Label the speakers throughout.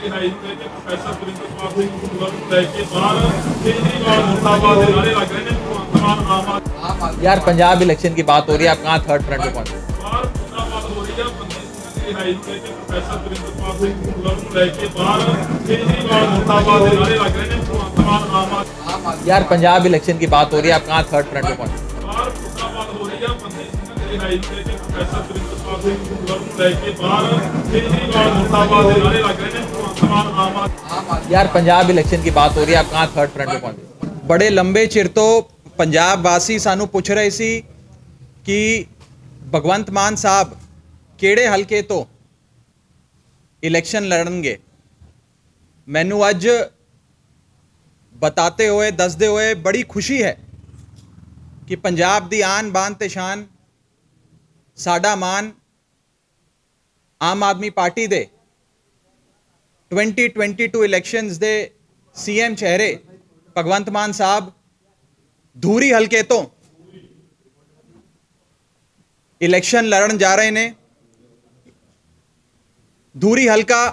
Speaker 1: रिहाई ਨੂੰ ਲੈ ਕੇ ਪ੍ਰੋਫੈਸਰ ਸੁਰਿੰਦਰਪਾਲ ਸਿੰਘ ਭੁੱਲਰ ਨੂੰ ਲੈ ਕੇ ਬਾਹਰ ਕੇਜਰੀਵਾਲ ਮੁਰਦਾਬਾਦ ਦੇ ਨਾਰੇ ਲੱਗ ਰਹੇ ਨੇ। ਭਗਵੰਤ ਮਾਨ ਆਮ
Speaker 2: यार पंजाब इलेक्शन की बात हो रही है, आप कहाँ थर्ड फ्रंट पे पहुंचे?
Speaker 1: ਬਾਹਰ ਮੁਰਦਾਬਾਦ ਹੋ ਰਹੀ ਹੈ। ਬੰਦੀ ਸਿੰਘ ਦੀ ਰਿਹਾਈ ਨੂੰ ਲੈ ਕੇ ਪ੍ਰੋਫੈਸਰ ਸੁਰਿੰਦਰਪਾਲ ਸਿੰਘ ਭੁੱਲਰ ਨੂੰ ਲੈ ਕੇ ਬਾਹਰ ਕੇਜਰੀਵਾਲ ਮੁਰਦਾਬਾਦ ਦੇ ਨਾਰੇ ਲੱਗ ਰਹੇ ਨੇ। ਭਗਵੰਤ ਮਾਨ ਆਮ
Speaker 2: यार पंजाब इलेक्शन की बात हो रही है, आप कहाँ थर्ड फ्रंट पे पहुंचे?
Speaker 1: ਬਾਹਰ ਮੁਰਦਾਬਾਦ ਹੋ ਰਹੀ ਹੈ। ਬੰਦੀ ਸਿੰਘ ਦੀ ਰਿਹਾਈ ਨੂੰ ਲੈ ਕੇ ਪ੍ਰੋਫੈਸਰ ਸੁਰਿੰਦਰਪਾਲ ਸਿੰਘ ਭੁੱਲਰ ਨੂੰ ਲੈ ਕੇ ਬਾਹਰ ਕੇਜਰੀਵਾਲ ਮੁਰਦਾਬਾਦ ਦੇ ਨਾਰੇ ਲੱਗ ਰਹੇ ਨੇ। ਭਗਵੰਤ ਮਾਨ ਆਮ
Speaker 2: यार पंजाब इलेक्शन की बात हो रही है, आप कहाँ थर्ड फ्रंट पे पहुंचे? बड़े लंबे चिर तो पंजाब वासी सानू पुछ रहे सी कि भगवंत मान साहब किहड़े हलके तो इलेक्शन लड़नगे। मैनू अज बताते हुए दसदे हुए बड़ी खुशी है कि पंजाब दी आन बान ते शान साडा मान आम आदमी पार्टी दे 2022 इलेक्शंस दे सीएम चेहरे भगवंत मान साहब धूरी हलके तो इलेक्शन लड़न जा रहे ने। धूरी हलका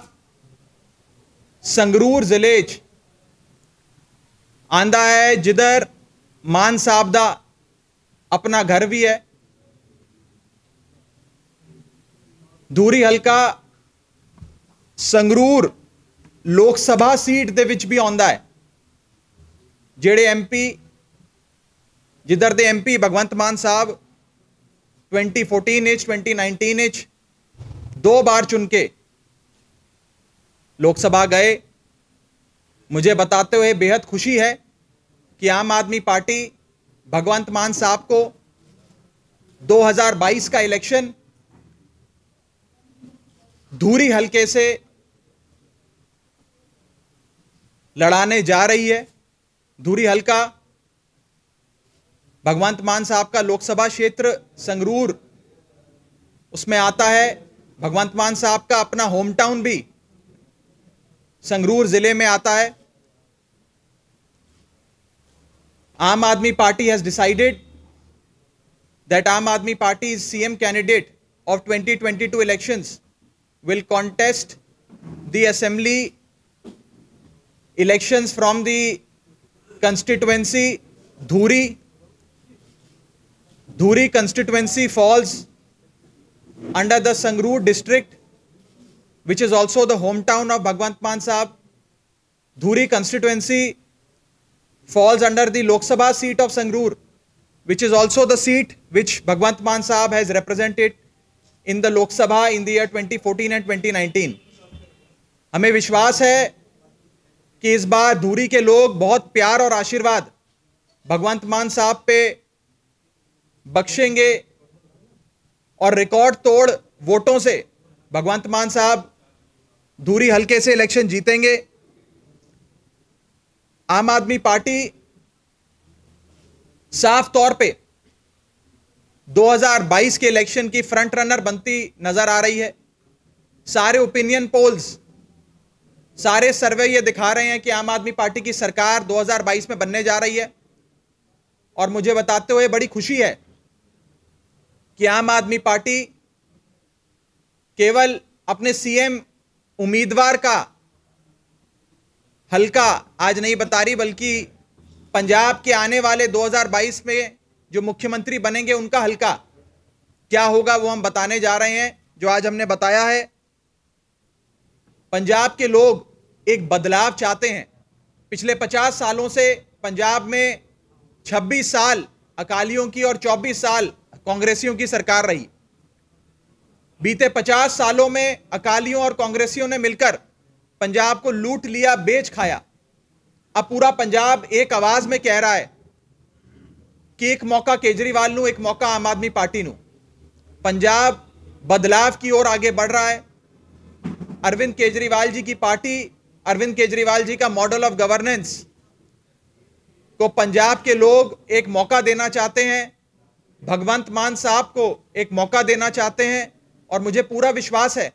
Speaker 2: संगरूर जिले च आंदा है, जिधर मान साहब दा अपना घर भी है। धूरी हलका संगरूर लोक सभा सीट दे विच भी आंदा है। जेड़े MP जिधर दे MP भगवंत मान साहब 2014 2019 दो बार चुन के लोकसभा गए। मुझे बताते हुए बेहद खुशी है कि आम आदमी पार्टी भगवंत मान साहब को 2022 का इलेक्शन धूरी हलके से लड़ाने जा रही है। धूरी हलका भगवंत मान साहब का लोकसभा क्षेत्र संगरूर उसमें आता है। भगवंत मान साहब का अपना होम टाउन भी संगरूर जिले में आता है। आम आदमी पार्टी हैज डिसाइडेड दैट आम आदमी party is CM candidate of 2022 elections will contest the assembly elections from the constituency Dhuri. Dhuri constituency falls under the Sangrur district, which is also the hometown of Bhagwant Maan Sahab. Dhuri constituency falls under the Lok Sabha seat of Sangrur, which is also the seat which Bhagwant Maan Sahab has represented in the Lok Sabha in the year 2014 and 2019. हमें विश्वास है कि इस बार धूरी के लोग बहुत प्यार और आशीर्वाद भगवंत मान साहब पे बख्शेंगे और रिकॉर्ड तोड़ वोटों से भगवंत मान साहब धूरी हलके से इलेक्शन जीतेंगे। आम आदमी पार्टी साफ तौर पे 2022 के इलेक्शन की फ्रंट रनर बनती नजर आ रही है। सारे ओपिनियन पोल्स, सारे सर्वे ये दिखा रहे हैं कि आम आदमी पार्टी की सरकार 2022 में बनने जा रही है। और मुझे बताते हुए बड़ी खुशी है कि आम आदमी पार्टी केवल अपने CM उम्मीदवार का हलका आज नहीं बता रही, बल्कि पंजाब के आने वाले 2022 में जो मुख्यमंत्री बनेंगे उनका हलका क्या होगा वो हम बताने जा रहे हैं, जो आज हमने बताया है। पंजाब के लोग एक बदलाव चाहते हैं। पिछले 50 सालों से पंजाब में 26 साल अकालियों की और 24 साल कांग्रेसियों की सरकार रही। बीते 50 सालों में अकालियों और कांग्रेसियों ने मिलकर पंजाब को लूट लिया, बेच खाया। अब पूरा पंजाब एक आवाज में कह रहा है कि एक मौका केजरीवाल नू, एक मौका आम आदमी पार्टी नू। पंजाब बदलाव की ओर आगे बढ़ रहा है। अरविंद केजरीवाल जी की पार्टी, अरविंद केजरीवाल जी का मॉडल ऑफ गवर्नेंस को पंजाब के लोग एक मौका देना चाहते हैं। भगवंत मान साहब को एक मौका देना चाहते हैं। और मुझे पूरा विश्वास है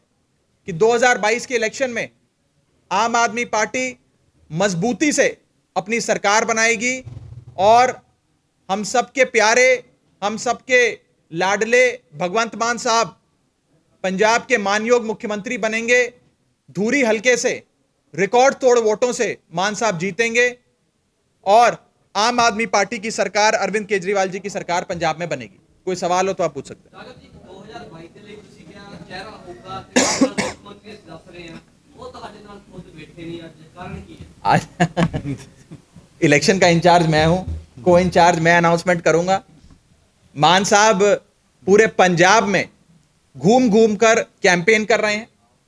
Speaker 2: कि 2022 के इलेक्शन में आम आदमी पार्टी मजबूती से अपनी सरकार बनाएगी और हम सबके प्यारे, हम सबके लाडले भगवंत मान साहब पंजाब के मानयोग मुख्यमंत्री बनेंगे। धूरी हलके से रिकॉर्ड तोड़ वोटों से मान साहब जीतेंगे और आम आदमी पार्टी की सरकार, अरविंद केजरीवाल जी की सरकार पंजाब में बनेगी। कोई सवाल हो तो आप पूछ सकते हैं। इलेक्शन का इंचार्ज मैं हूं, को इंचार्ज मैं अनाउंसमेंट करूंगा। मान साहब पूरे पंजाब में घूम घूम कर कैंपेन कर रहे हैं,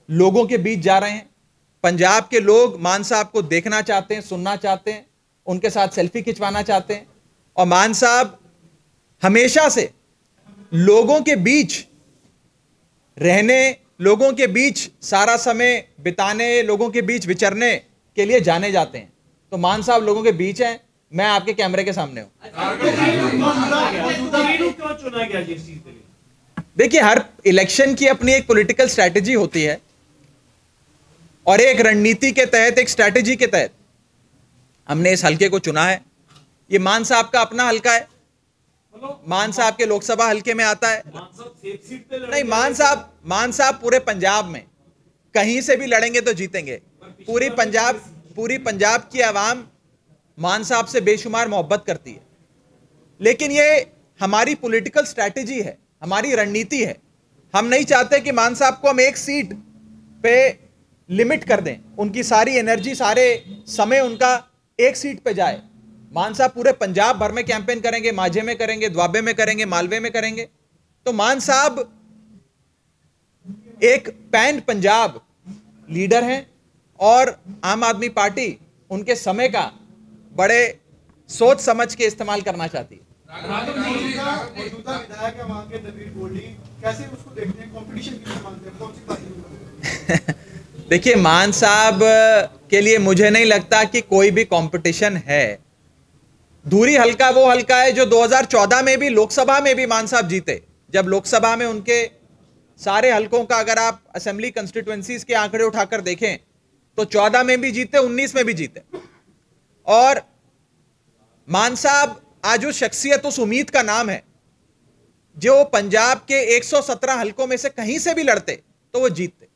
Speaker 2: लोगों के बीच जा रहे हैं। पंजाब के लोग मान साहब को देखना चाहते हैं, सुनना चाहते हैं, उनके साथ सेल्फी खिंचवाना चाहते हैं। और मान साहब हमेशा से लोगों के बीच रहने, लोगों के बीच सारा समय बिताने, लोगों के बीच विचरने के लिए जाने जाते हैं। तो मान साहब लोगों के बीच हैं, मैं आपके कैमरे के सामने हूं। देखिए, हर इलेक्शन की अपनी एक पॉलिटिकल स्ट्रैटेजी होती है और एक रणनीति के तहत, एक स्ट्रैटेजी के तहत हमने इस हलके को चुना है। ये मान साहब का अपना हलका है, मान साहब के लोकसभा हलके में आता है। नहीं, मान साहब पूरे पंजाब में कहीं से भी लड़ेंगे तो जीतेंगे। पूरी पंजाब की आवाम मान साहब से बेशुमार मोहब्बत करती है। लेकिन ये हमारी पॉलिटिकल स्ट्रैटेजी है, हमारी रणनीति है। हम नहीं चाहते कि मान साहब को हम एक सीट पे लिमिट कर दें, उनकी सारी एनर्जी, सारे समय उनका एक सीट पे जाए। मान साहब पूरे पंजाब भर में कैंपेन करेंगे, माझे में करेंगे, द्वाबे में करेंगे, मालवे में करेंगे। तो मान साहब एक पैन पंजाब लीडर हैं और आम आदमी पार्टी उनके समय का बड़े सोच समझ के इस्तेमाल करना चाहती है। देखिए, मान साहब के लिए मुझे नहीं लगता कि कोई भी कंपटीशन है। धूरी हल्का वो हल्का है जो 2014 में भी लोकसभा में भी मान साहब जीते। जब लोकसभा में उनके सारे हलकों का अगर आप असेंबली कंस्टिट्यूएंसीज के आंकड़े उठाकर देखें तो 14 में भी जीते, 19 में भी जीते। और मान साहब आज उस शख्सियत, उस उम्मीद का नाम है जो पंजाब के 117 हलकों में से कहीं से भी लड़ते तो वो जीतते।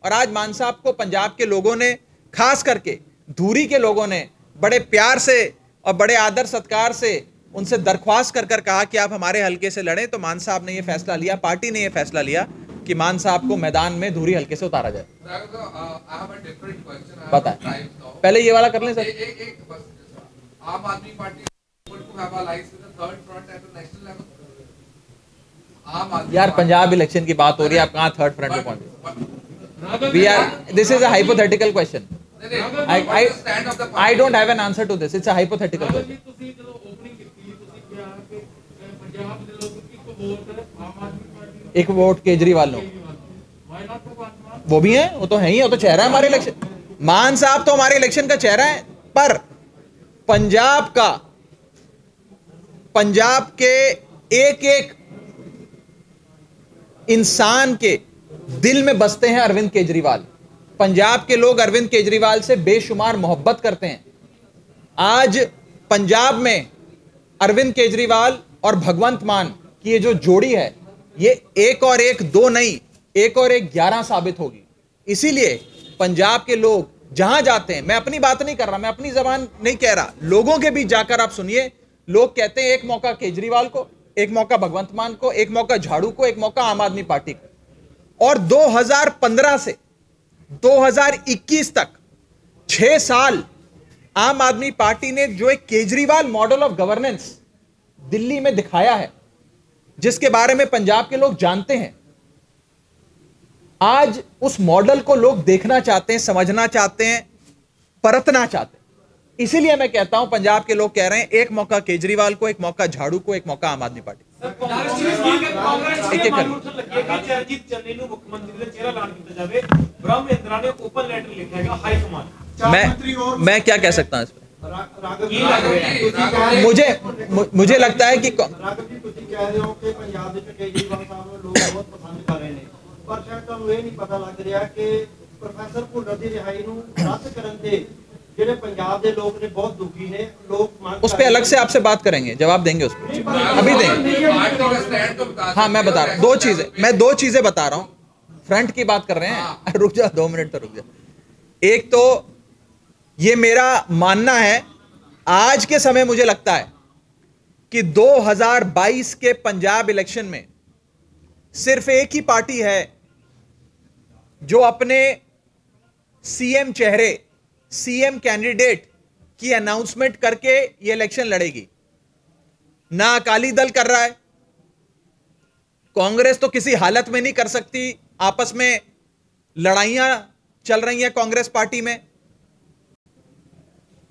Speaker 2: और आज मान साहब को पंजाब के लोगों ने, खास करके धूरी के लोगों ने बड़े प्यार से और बड़े आदर सत्कार से उनसे दरख्वास्त कर कर कहा कि आप हमारे हलके से लड़ें। तो मान साहब ने यह फैसला लिया, पार्टी ने यह फैसला लिया कि मान साहब को मैदान में धूरी हलके से उतारा जाए। बताएं, पहले ये वाला कर लें सर।
Speaker 3: आम आदमी पार्टी
Speaker 2: यार, पंजाब इलेक्शन की बात हो रही है, आप कहाँ थर्ड फ्रंट पे पहुंचे? We are, this is a hypothetical question. I don't have an answer to this. It's a hypothetical question. एक वोट केजरीवाल नो, वो भी है, वो तो है ही, वो तो चेहरा है हमारे इलेक्शन। मान साहब तो हमारे इलेक्शन का चेहरा है, पर पंजाब के एक एक इंसान के दिल में बसते हैं अरविंद केजरीवाल। पंजाब के लोग अरविंद केजरीवाल से बेशुमार मोहब्बत करते हैं। आज पंजाब में अरविंद केजरीवाल और भगवंत मान की ये जो जोड़ी है, ये 1 और 1 2 नहीं, 1 और 1 11 साबित होगी। इसीलिए पंजाब के लोग जहां जाते हैं, मैं अपनी बात नहीं कर रहा, मैं अपनी जबान नहीं कह रहा, लोगों के बीच जाकर आप सुनिए, लोग कहते हैं एक मौका केजरीवाल को, एक मौका भगवंत मान को, एक मौका झाड़ू को, एक मौका आम आदमी पार्टी को। और 2015 से 2021 तक 6 साल आम आदमी पार्टी ने जो एक Kejriwal model of governance Delhi में दिखाया है, जिसके बारे में पंजाब के लोग जानते हैं, आज उस मॉडल को लोग देखना चाहते हैं, समझना चाहते हैं, परतना चाहते हैं। इसीलिए मैं कहता हूं, पंजाब के लोग कह रहे हैं एक मौका केजरीवाल को, एक मौका झाड़ू को, एक मौका आम आदमी पार्टी। मैं क्या कह सकता हूं इस पर? मुझे लगता है कि उस पर अलग से आपसे बात करेंगे, जवाब देंगे उस पर, अभी देंगे। हाँ, मैं बता रहा हूँ 2 चीजें, मैं 2 चीजें बता रहा हूँ। फ्रंट की बात कर रहे हैं, रुक जा 2 मिनट तो रुक जा। एक तो ये मेरा मानना है। आज के समय मुझे लगता है कि 2022 के पंजाब इलेक्शन में सिर्फ एक ही पार्टी है जो अपने सीएम चेहरे, सीएम कैंडिडेट की अनाउंसमेंट करके ये इलेक्शन लड़ेगी। ना अकाली दल कर रहा है, कांग्रेस तो किसी हालत में नहीं कर सकती, आपस में लड़ाइयां चल रही हैं कांग्रेस पार्टी में।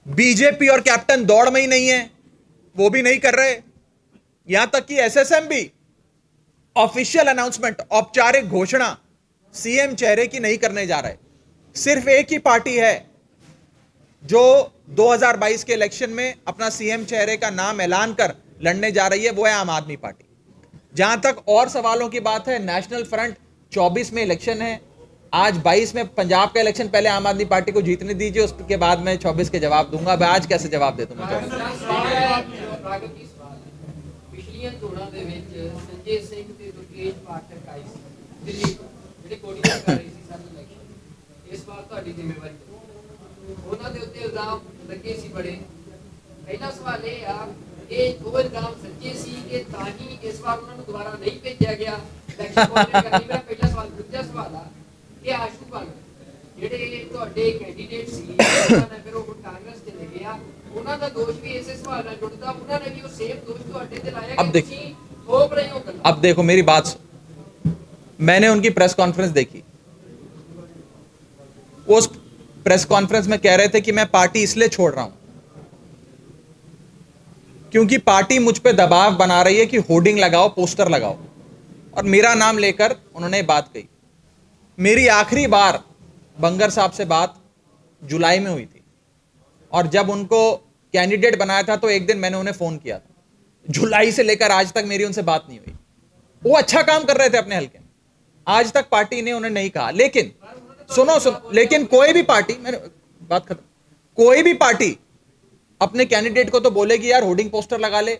Speaker 2: बीजेपी और कैप्टन दौड़ में ही नहीं है, वो भी नहीं कर रहे। यहां तक कि एसएसएम भी ऑफिशियल अनाउंसमेंट, औपचारिक घोषणा सीएम चेहरे की नहीं करने जा रहे। सिर्फ एक ही पार्टी है जो 2022 के इलेक्शन में अपना सीएम चेहरे का नाम ऐलान कर लड़ने जा रही है, वो है आम आदमी पार्टी। जहां तक और सवालों की बात है, नेशनल फ्रंट 24 में इलेक्शन है, आज 22 में पंजाब का इलेक्शन, पहले आम आदमी पार्टी को जीतने दीजिए, उसके बाद मैं 24 के जवाब दूंगा। अब आज कैसे जवाब दे दूंगा?
Speaker 4: पिछलियां चोणां दे विच संजय सिंह ते दुर्गेश पाठक आई सी दिल्ली ਤੋਂ ਜਿਹੜੇ ਕੋਡੀਆਂ ਕਰ ਰਹੀ ਸੀ ਸਾਨੂੰ ਇਲੈਕਸ਼ਨ। ਇਸ ਵਾਰ ਤੁਹਾਡੀ ਜ਼ਿੰਮੇਵਾਰੀ, ਉਹਨਾਂ ਦੇ ਉੱਤੇ ਇਲਜ਼ਾਮ ਲੱਗੇ ਸੀ ਬੜੇ। ਪਹਿਲਾ ਸਵਾਲ ਇਹ ਆ ਕਿ ਉਹ ਇਲਜ਼ਾਮ ਸੱਚੇ ਸੀ ਕਿ ਤਾਂ ਹੀ ਇਸ ਵਾਰ ਉਹਨਾਂ ਨੂੰ ਦੁਬਾਰਾ ਨਹੀਂ ਭੇਜਿਆ ਗਿਆ ਇਲੈਕਸ਼ਨ ਕੋਆਰਡੀਨੇਟ ਕਰਨੀ। ਮੇਰਾ ਪਹਿਲਾ ਸਵਾਲ। ਦੂਜਾ ਸਵਾਲ ਆ ਕਿ ਆਸ਼ੂ ਬਾਲ ਜਿਹੜੇ ਤੁਹਾਡੇ ਕੈਂਡੀਡੇਟ ਸੀ, ਉਹਨਾਂ ਨੇ ਫਿਰ ਉਹ ਕਾਂਗਰਸ ਚਲੇ ਗਿਆ, ਉਹਨਾਂ ਦਾ ਦੋਸ਼ ਵੀ ਇਸੇ ਸਵਾਲ ਨਾਲ ਜੁੜਦਾ, ਉਹਨਾਂ ਨੇ ਵੀ ਉਹ ਸੇਮ ਦੋਸ਼ ਤੁਹਾਡੇ ਤੇ ਲਾਇਆ ਕਿ ਤੁਸੀਂ थोप रहे हो।
Speaker 2: अब देखो मेरी बात, मैंने उनकी प्रेस कॉन्फ्रेंस देखी। उस प्रेस कॉन्फ्रेंस में कह रहे थे कि मैं पार्टी इसलिए छोड़ रहा हूं क्योंकि पार्टी मुझ पे दबाव बना रही है कि होर्डिंग लगाओ, पोस्टर लगाओ, और मेरा नाम लेकर उन्होंने बात कही। मेरी आखिरी बार बंगर साहब से बात जुलाई में हुई थी, और जब उनको कैंडिडेट बनाया था तो एक दिन मैंने उन्हें फोन किया था। जुलाई से लेकर आज तक मेरी उनसे बात नहीं हुई। वो अच्छा काम कर रहे थे अपने हल्के में, आज तक पार्टी ने उन्हें नहीं कहा। लेकिन सुनो, लेकिन कोई भी पार्टी, मैंने बात खत्म, कोई भी पार्टी अपने कैंडिडेट को तो बोलेगी यार होर्डिंग पोस्टर लगा ले,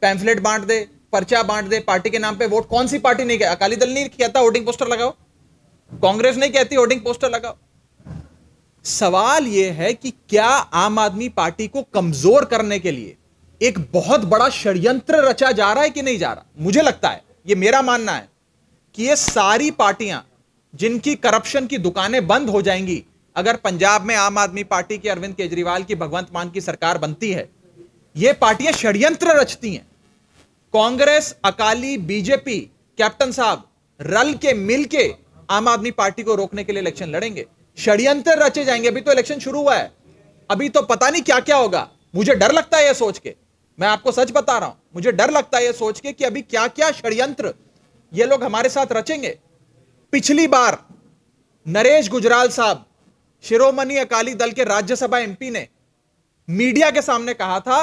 Speaker 2: पैम्फलेट बांट दे, पर्चा बांट दे, पार्टी के नाम पे वोट। कौन सी पार्टी नहीं कहती? अकाली दल नहीं कहता होर्डिंग पोस्टर लगाओ, कांग्रेस नहीं कहती होर्डिंग पोस्टर लगाओ। सवाल यह है कि क्या आम आदमी पार्टी को कमजोर करने के लिए एक बहुत बड़ा षड्यंत्र रचा जा रहा है कि नहीं जा रहा? मुझे लगता है, ये मेरा मानना है कि ये सारी पार्टियां जिनकी करप्शन की दुकानें बंद हो जाएंगी अगर पंजाब में आम आदमी पार्टी की, अरविंद केजरीवाल की, भगवंत मान की सरकार बनती है। ये पार्टियां षड्यंत्र रचती हैं। कांग्रेस, अकाली, बीजेपी, कैप्टन साहब रल के मिल के आम आदमी पार्टी को रोकने के लिए इलेक्शन लड़ेंगे। षड्यंत्र रचे जाएंगे। अभी तो इलेक्शन शुरू हुआ है, अभी तो पता नहीं क्या क्या होगा। मुझे डर लगता है यह सोच के, मैं आपको सच बता रहा हूं, मुझे डर लगता है यह सोच के कि अभी क्या क्या षड्यंत्र ये लोग हमारे साथ रचेंगे। पिछली बार नरेश गुजराल साहब, शिरोमणि अकाली दल के राज्यसभा एमपी, ने मीडिया के सामने कहा था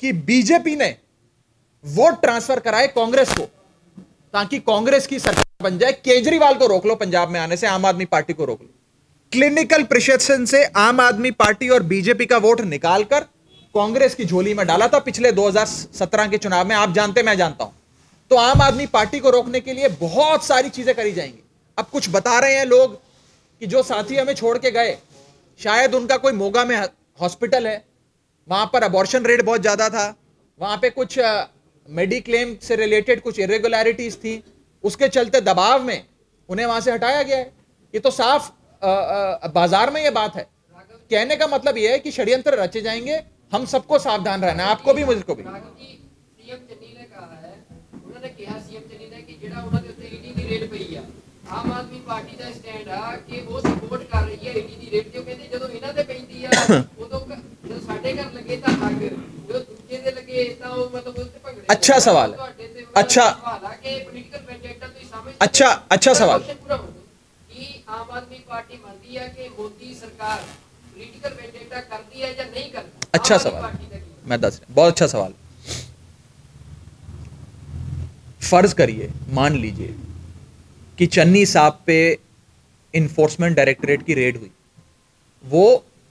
Speaker 2: कि बीजेपी ने वोट ट्रांसफर कराए कांग्रेस को ताकि कांग्रेस की सरकार बन जाए। केजरीवाल को रोक लो पंजाब में आने से, आम आदमी पार्टी को रोक लो। क्लिनिकल प्रिसिशन से आम आदमी पार्टी और बीजेपी का वोट निकालकर कांग्रेस की झोली में डाला था पिछले 2017 के चुनाव में। आप जानते, मैं जानता हूं। तो आम आदमी पार्टी को रोकने के लिए बहुत सारी चीजें करी जाएंगी। अब कुछ बता रहे हैं लोग कि जो साथी हमें छोड़ के गए, शायद उनका कोई मोगा में हॉस्पिटल है, वहां पर अबॉर्शन रेट बहुत ज्यादा था, वहां पे कुछ मेडिक्लेम से रिलेटेड कुछ इरेगुलरिटीज थी, उसके चलते दबाव में उन्हें वहां से हटाया गया है। ये तो साफ बाजार में ये बात है। कहने का मतलब यह है कि षड्यंत्र रचे जाएंगे, हम सबको सावधान रहना है, आपको भी मुझको भी।
Speaker 4: सीएम चन्नी ने कहा है, उन्होंने कहा सीएम चन्नी ने कि जेड़ा उन्होंने उत्ते ईडी दी रेट पई आ, आम आदमी पार्टी ਦਾ ਸਟੈਂਡ ਆ ਕਿ ਉਹ ਸਪੋਰਟ ਕਰ ਰਹੀ ਹੈ ਈਡੀ ਦੀ ਰੇਟ ਤੇ। ਉਹ ਕਹਿੰਦੇ ਜਦੋਂ ਇਹਨਾਂ ਤੇ ਪੈਂਦੀ ਆ ਉਦੋਂ ਜਦੋਂ ਸਾਡੇ ਘਰ ਲੱਗੇ ਤਾਂ ਅੱਗ, ਜਦੋਂ ਦੂਜੇ ਦੇ ਲੱਗੇ ਤਾਂ ਉਹ ਮਤਲਬ ਉਸ ਤੇ ਭਗੜੇ।
Speaker 2: अच्छा सवाल है, अच्छा
Speaker 4: कि पॉलिटिकल वेंडेटा तो समझ।
Speaker 2: अच्छा सवाल।
Speaker 4: कि आम आदमी पार्टी मानती है कि मोदी सरकार पॉलिटिकल वेंडेटा करती है या नहीं करती?
Speaker 2: अच्छा सवाल, मैं दस रहा, बहुत अच्छा सवाल। फर्ज करिए, मान लीजिए कि चन्नी साहब पे इन्फोर्समेंट डायरेक्टरेट की रेड हुई, वो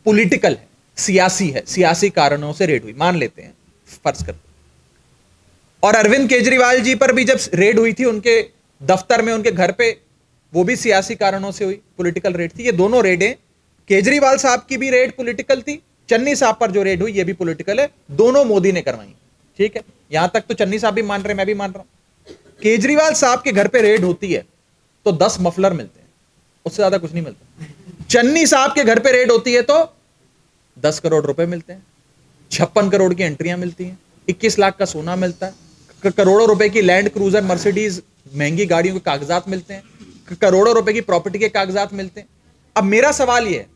Speaker 2: पॉलिटिकल है, सियासी है, सियासी कारणों से रेड हुई, मान लेते हैं, फर्ज करते हैं। और अरविंद केजरीवाल जी पर भी जब रेड हुई थी उनके दफ्तर में, उनके घर पे, वो भी सियासी कारणों से हुई, पॉलिटिकल रेड थी। ये दोनों रेडें केजरीवाल साहब की भी रेड पॉलिटिकल थी, चन्नी साहब पर जो रेड हुई ये भी पॉलिटिकल है, दोनों मोदी ने करवाई। ठीक है, यहां तक तो चन्नी साहब भी मान रहे, मैं भी मान रहा हूं। केजरीवाल साहब के घर पे रेड होती है तो 10 मफलर मिलते हैं, उससे ज्यादा कुछ नहीं मिलता। चन्नी साहब के घर पे रेड होती है तो 10 करोड़ रुपए मिलते हैं, 56 करोड़ की एंट्रियां मिलती हैं, 21 लाख का सोना मिलता है, करोड़ों रुपए की लैंड क्रूजर मर्सिडीज महंगी गाड़ियों के कागजात मिलते हैं, करोड़ों रुपए की प्रॉपर्टी के कागजात मिलते हैं। अब मेरा सवाल यह है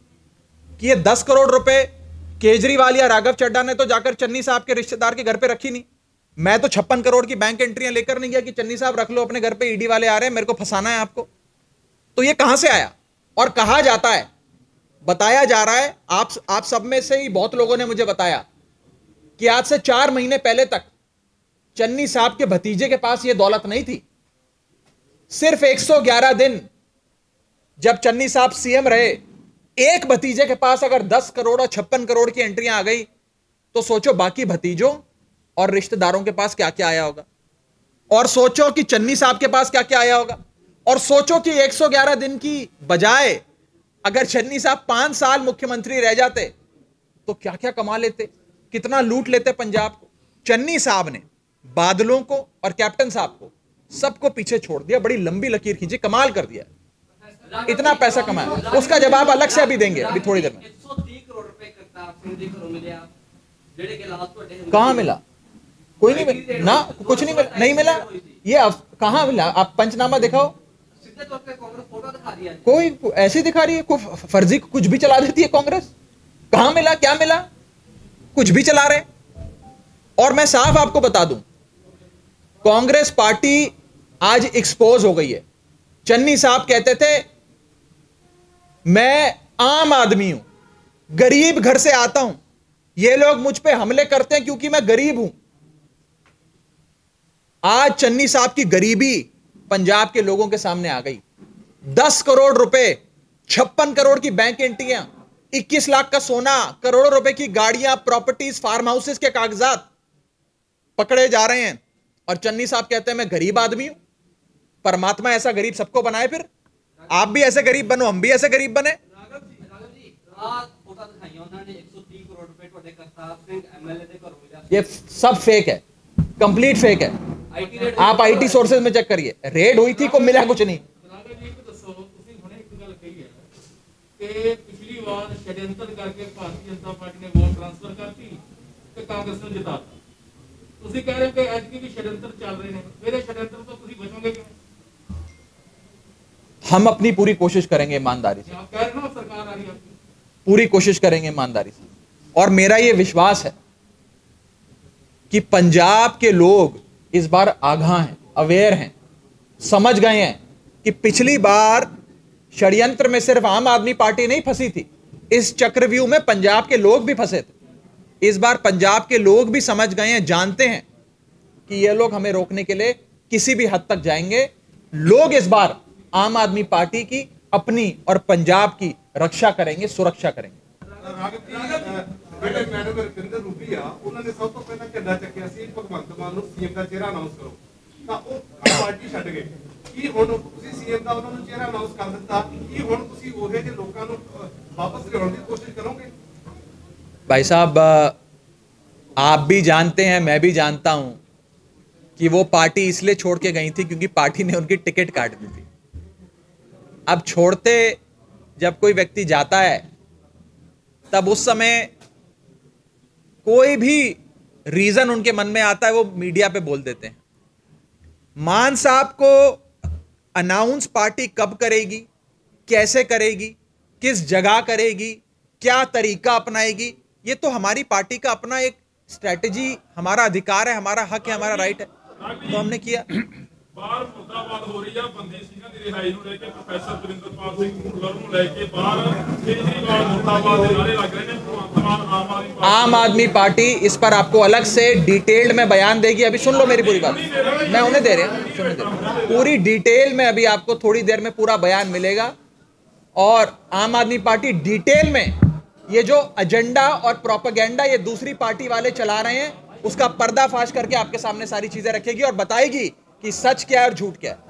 Speaker 2: कि ये 10 करोड़ रुपए केजरीवाल या राघव चड्ढा ने तो जाकर चन्नी साहब के रिश्तेदार के घर पे रखी नहीं। मैं तो 56 करोड़ की बैंक एंट्रियां लेकर नहीं गया कि चन्नी साहब रख लो अपने घर पे, ईडी वाले आ रहे हैं, मेरे को फंसाना है आपको। तो ये कहां से आया? और कहा जाता है, बताया जा रहा है, आप सब में से ही बहुत लोगों ने मुझे बताया कि आज से 4 महीने पहले तक चन्नी साहब के भतीजे के पास यह दौलत नहीं थी। सिर्फ 111 दिन जब चन्नी साहब सीएम रहे, एक भतीजे के पास अगर 10 करोड़ और 56 करोड़ की एंट्रियां आ गई तो सोचो बाकी भतीजों और रिश्तेदारों के पास क्या क्या आया होगा, और सोचो कि चन्नी साहब के पास क्या क्या आया होगा, और सोचो कि 111 दिन की बजाय अगर चन्नी साहब 5 साल मुख्यमंत्री रह जाते तो क्या क्या कमा लेते, कितना लूट लेते पंजाब को। चन्नी साहब ने बादलों को और कैप्टन साहब को सबको पीछे छोड़ दिया, बड़ी लंबी लकीर खींची, कमाल कर दिया, इतना पैसा कमाया। उसका जवाब अलग से अभी देंगे, अभी थोड़ी देर में।
Speaker 4: 130 करोड़ रुपए करतार सिंह जी घरों मिले, जेडे के लास्ट ਤੁਹਾਡੇ
Speaker 2: कहां मिला? कोई नहीं मिला ना, कुछ नहीं मिला, नहीं मिला। ये कहां मिला? आप पंचनामा दिखाओ।
Speaker 4: सीधे तौर पे कांग्रेस फोटो दिखा रही है,
Speaker 2: कोई ऐसी दिखा रही है, कोई फर्जी कुछ भी चला देती है कांग्रेस। कहां मिला, क्या मिला? कुछ भी चला रहे। और मैं साफ आपको बता दूं, कांग्रेस पार्टी आज एक्सपोज हो गई है। चन्नी साहब कहते थे मैं आम आदमी हूं, गरीब घर से आता हूं, ये लोग मुझ पे हमले करते हैं क्योंकि मैं गरीब हूं। आज चन्नी साहब की गरीबी पंजाब के लोगों के सामने आ गई। 10 करोड़ रुपए, 56 करोड़ की बैंक एंट्रियां, 21 लाख का सोना, करोड़ों रुपए की गाड़ियां, प्रॉपर्टीज, फार्म हाउसेस के कागजात पकड़े जा रहे हैं। और चन्नी साहब कहते हैं मैं गरीब आदमी हूं। परमात्मा ऐसा गरीब सबको बनाए, फिर आप भी ऐसे गरीब बनो, हम भी ऐसे गरीब बने।
Speaker 4: राघव जी रात फोटो दिखाई उन्होंने 130 करोड़ रुपए ਤੁਹਾਡੇ ਕਰਤਾਰ ਸਿੰਘ एमएलए ਦੇ ਘਰੋਂ ਮਿਲਿਆ।
Speaker 2: ये सब फेक है, कंप्लीट फेक है।
Speaker 4: आईटी रेड
Speaker 2: आप आईटी सोर्सेज में चेक करिए, रेड हुई थी, को मिला कुछ नहीं।
Speaker 1: ਰਾਘਵ ਜੀ ਇੱਕ ਦੱਸੋ, ਤੁਸੀਂ ਹੁਣੇ ਇੱਕ ਗੱਲ ਕਹੀ ਹੈ ਕਿ ਪਿਛਲੀ ਵਾਰ ਛੜਯੰਤਰ ਕਰਕੇ ਭਾਰਤੀ ਜਨਤਾ ਪਾਰਟੀ ਨੇ ਵੋਟ ਟ੍ਰਾਂਸਫਰ ਕਰਤੀ ਤੇ ਕਾਂਗਰਸ ਨੂੰ ਜਿਤਾਤਾ। ਤੁਸੀਂ ਕਹਿ ਰਹੇ ਹੋ ਕਿ ਐਤਕੀ ਵੀ ਛੜਯੰਤਰ ਚੱਲ ਰਹੇ ਨੇ, ਇਹਦੇ ਛੜਯੰਤਰ ਤੋਂ ਤੁਸੀਂ ਬਚੋਗੇ ਕਿਵੇਂ?
Speaker 2: हम अपनी पूरी कोशिश करेंगे ईमानदारी से,
Speaker 1: आप कह रहे हो ना सरकार आ रही है आपकी,
Speaker 2: पूरी कोशिश करेंगे ईमानदारी से। और मेरा यह विश्वास है कि पंजाब के लोग इस बार आगाह हैं, अवेयर हैं, समझ गए हैं कि पिछली बार षड्यंत्र में सिर्फ आम आदमी पार्टी नहीं फंसी थी, इस चक्रव्यूह में पंजाब के लोग भी फंसे थे। इस बार पंजाब के लोग भी समझ गए हैं, जानते हैं कि ये लोग हमें रोकने के लिए किसी भी हद तक जाएंगे। लोग इस बार आम आदमी पार्टी की, अपनी और पंजाब की रक्षा करेंगे, सुरक्षा करेंगे।
Speaker 5: ਜਿਹੜੇ ਮੈਡਮ ਰਵਿੰਦਰ ਰੂਬੀ ਆ, ਉਹਨਾਂ ਨੇ ਸਭ ਤੋਂ ਪਹਿਲਾਂ ਝੰਡਾ ਚੱਕਿਆ ਸੀ ਭਗਵੰਤ ਮਾਨ ਨੂੰ ਸੀਐਮ ਦਾ ਚਿਹਰਾ ਅਨਾਉਂਸ ਕਰੋ, ਤਾਂ ਉਹ ਪਾਰਟੀ ਛੱਡ ਗਏ। ਕੀ ਹੁਣ ਤੁਸੀਂ ਸੀਐਮ ਦਾ ਉਹਨਾਂ ਨੂੰ ਚਿਹਰਾ ਅਨਾਉਂਸ ਕਰ ਦਿੱਤਾ, ਕੀ ਹੁਣ ਤੁਸੀਂ ਉਹੇ ਜਿਹੇ ਲੋਕਾਂ ਨੂੰ ਵਾਪਸ ਲਿਆਉਣ ਦੀ ਕੋਸ਼ਿਸ਼ ਕਰੋਗੇ?
Speaker 2: भाई साहब, आप भी जानते हैं, मैं भी जानता हूं कि वो पार्टी इसलिए छोड़ के गई थी क्योंकि पार्टी ने उनकी टिकट काट दी थी। अब छोड़ते जब कोई व्यक्ति जाता है तब उस समय कोई भी रीजन उनके मन में आता है वो मीडिया पे बोल देते हैं। मान साहब को अनाउंस पार्टी कब करेगी, कैसे करेगी, किस जगह करेगी, क्या तरीका अपनाएगी, ये तो हमारी पार्टी का अपना एक स्ट्रैटेजी, हमारा अधिकार है, हमारा हक है, हमारा राइट है, तो हमने किया।
Speaker 1: ਬਾਹਰ ਮੁਰਦਾਬਾਦ ਹੋ ਰਹੀ ਆ ਬੰਦੀ ਸਿੰਘਾਂ ਦੀ ਰਿਹਾਈ ਨੂੰ ਲੈ ਕੇ, ਪ੍ਰੋਫੈਸਰ ਵਰਿੰਦਰਪਾਲ ਸਿੰਘ ਭੁੱਲਰ ਨੂੰ ਲੈ ਕੇ ਬਾਹਰ ਕੇਜਰੀਵਾਲ ਮੁਰਦਾਬਾਦ ਦੇ ਨਾਰੇ ਲੱਗ ਰਹੇ ਨੇ। ਭਗਵੰਤ ਮਾਨ
Speaker 2: आम आदमी पार्टी इस पर आपको अलग से डिटेल्ड में बयान देगी। अभी सुन लो मेरी पूरी बात, मैं उन्हें दे रहा हूं, सुनने दे रहा हूं। पूरी डिटेल में अभी आपको थोड़ी देर में पूरा बयान मिलेगा। और आम आदमी पार्टी डिटेल में ये जो एजेंडा और प्रोपेगेंडा ये दूसरी पार्टी वाले चला रहे हैं उसका पर्दाफाश करके आपके सामने सारी चीजें रखेगी और बताएगी कि सच क्या है और झूठ क्या है।